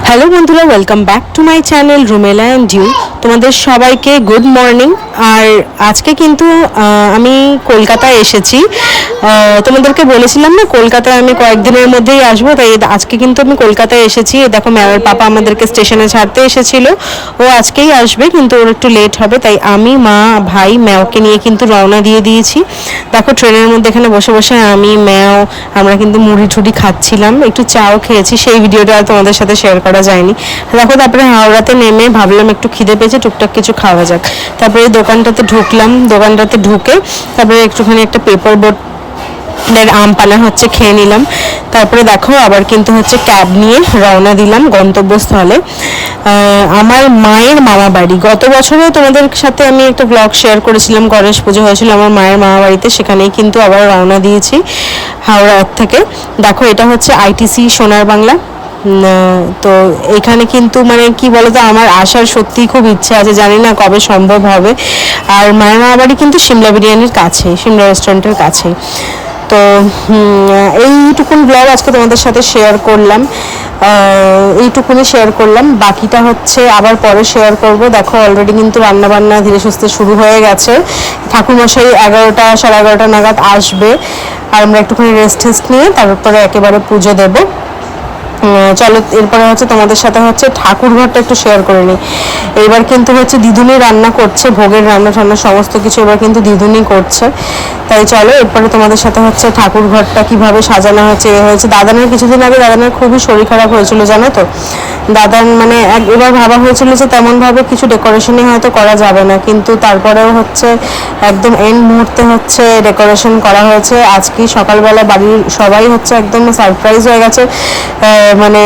Hello বন্ধুরা, welcome back to my channel Rumela and you. তোমাদের সবাইকে গুড মর্নিং। আর আজকে কিন্তু আমি কলকাতায় এসেছি। তোমাদেরকে বলেছিলাম না কলকাতায় আমি কয়েকদিনের মধ্যেই আসবো, তাই আজকে কিন্তু আমি কলকাতায় এসেছি। দেখো মেয়ের পাপা আমাদেরকে স্টেশনে ছাড়তে এসেছিল, ও আজকেই আসবে কিন্তু ওর একটু লেট হবে, তাই আমি মা ভাই ম্যাওকে নিয়ে কিন্তু রওনা দিয়ে দিয়েছি। দেখো ট্রেনের মধ্যে এখানে বসে বসে আমি ম্যাও আমরা কিন্তু মুড়ি ঠুড়ি খাচ্ছিলাম, একটু চাও খেয়েছি, সেই ভিডিওটা আর তোমাদের সাথে শেয়ার করা যায়নি। দেখো তারপরে হাওড়াতে নেমে ভাবলাম একটু খিদে পেয়েছে, টুকটাক কিছু খাওয়া যাক। তারপরে দোকানটাতে ঢুকলাম, দোকানটাতে ঢুকে তারপরে একটুখানি একটা পেপার বোট আম পানা হচ্ছে খেয়ে নিলাম। তারপরে দেখো আবার কিন্তু হচ্ছে ক্যাব নিয়ে রওনা দিলাম গন্তব্যস্থলে, আমার মায়ের মামা বাড়ি। গত বছরেও তোমাদের সাথে আমি একটা ব্লগ শেয়ার করেছিলাম, গণেশ পুজো হয়েছিল আমার মায়ের মামা বাড়িতে, সেখানেই কিন্তু আবার রওনা দিয়েছি হাওড়া থেকে। দেখো এটা হচ্ছে আইটিসি সোনার বাংলা। তো এখানে কিন্তু মানে কি বলতো, আমার আসার সত্যিই খুব ইচ্ছে আছে, জানি না কবে সম্ভব হবে। আর মায়ের মামা বাড়ি কিন্তু সিমলা বিরিয়ানির কাছে, সিমলা রেস্টুরেন্টের কাছে। তো এইটুকুন ব্লগ আজকে তোমাদের সাথে শেয়ার করলাম, এইটুকুনি শেয়ার করলাম, বাকিটা হচ্ছে আবার পরে শেয়ার করব। দেখো অলরেডি কিন্তু রান্নাবান্না ধীরে সুস্থে শুরু হয়ে গেছে। ঠাকুরমশাই 11টা সাড়ে 11টা নাগাদ আসবে, আর আমরা একটুখানি রেস্ট নিয়ে তারপরে একেবারে পুজো দেবো। চলো এরপরে হচ্ছে তোমাদের সাথে হচ্ছে ঠাকুর ঘরটা একটু শেয়ার করে নিই। এইবার কিন্তু হচ্ছে দিদুনি রান্না করছে, ভোগের রান্না টান্না সমস্ত কিছু এবার কিন্তু দিদুনি করছে। তাই চলো এরপরে তোমাদের সাথে হচ্ছে ঠাকুর ঘরটা কীভাবে সাজানো হচ্ছে হয়েছে। দাদানের কিছুদিন আগে দাদানের খুবই শরীর খারাপ হয়েছিল জানো তো। দাদান মানে এবার ভাবা হয়েছিল যে তেমনভাবে কিছু ডেকোরেশনই হয়তো করা যাবে না, কিন্তু তারপরেও হচ্ছে একদম এন্ড মুহূর্তে হচ্ছে ডেকোরেশন করা হয়েছে। আজকে সকালবেলা বাড়ির সবাই হচ্ছে একদম সারপ্রাইজ হয়ে গেছে, মানে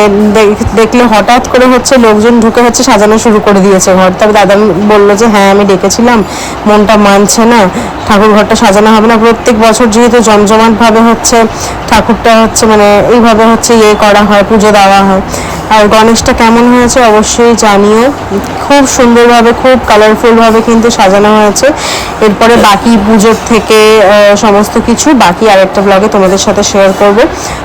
দেখলে হঠাৎ করে হচ্ছে লোকজন ঢুকে হচ্ছে সাজানো শুরু করে দিয়েছে ঘর। তবে দাদা বললো যে হ্যাঁ আমি ডেকেছিলাম, মনটা মানছে না, ঠাকুর ঘরটা সাজানো হবে না। প্রত্যেক বছর যেহেতু জমজমাটভাবে হচ্ছে ঠাকুরটা হচ্ছে মানে এইভাবে হচ্ছে করা হয়, পুজো দেওয়া হয়। আর গণেশটা কেমন হয়েছে অবশ্যই জানিও, খুব সুন্দরভাবে খুব কালারফুলভাবে কিন্তু সাজানো হয়েছে। এরপরে বাকি পুজোর থেকে সমস্ত কিছু বাকি আরেকটা ব্লগে তোমাদের সাথে শেয়ার করব।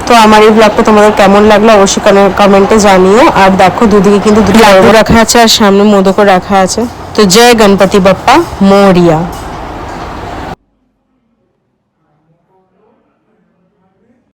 তো আমার এই ব্লগটা তোমাদের কেমন লাগলো অবশ্যই কমেন্টে জানিও। আর দেখো দুদিকে কিন্তু দুটো লাড্ডু রাখা আছে আর সামনে মোদকও রাখা আছে। তো জয় গণপতি বাপ্পা মোরিয়া।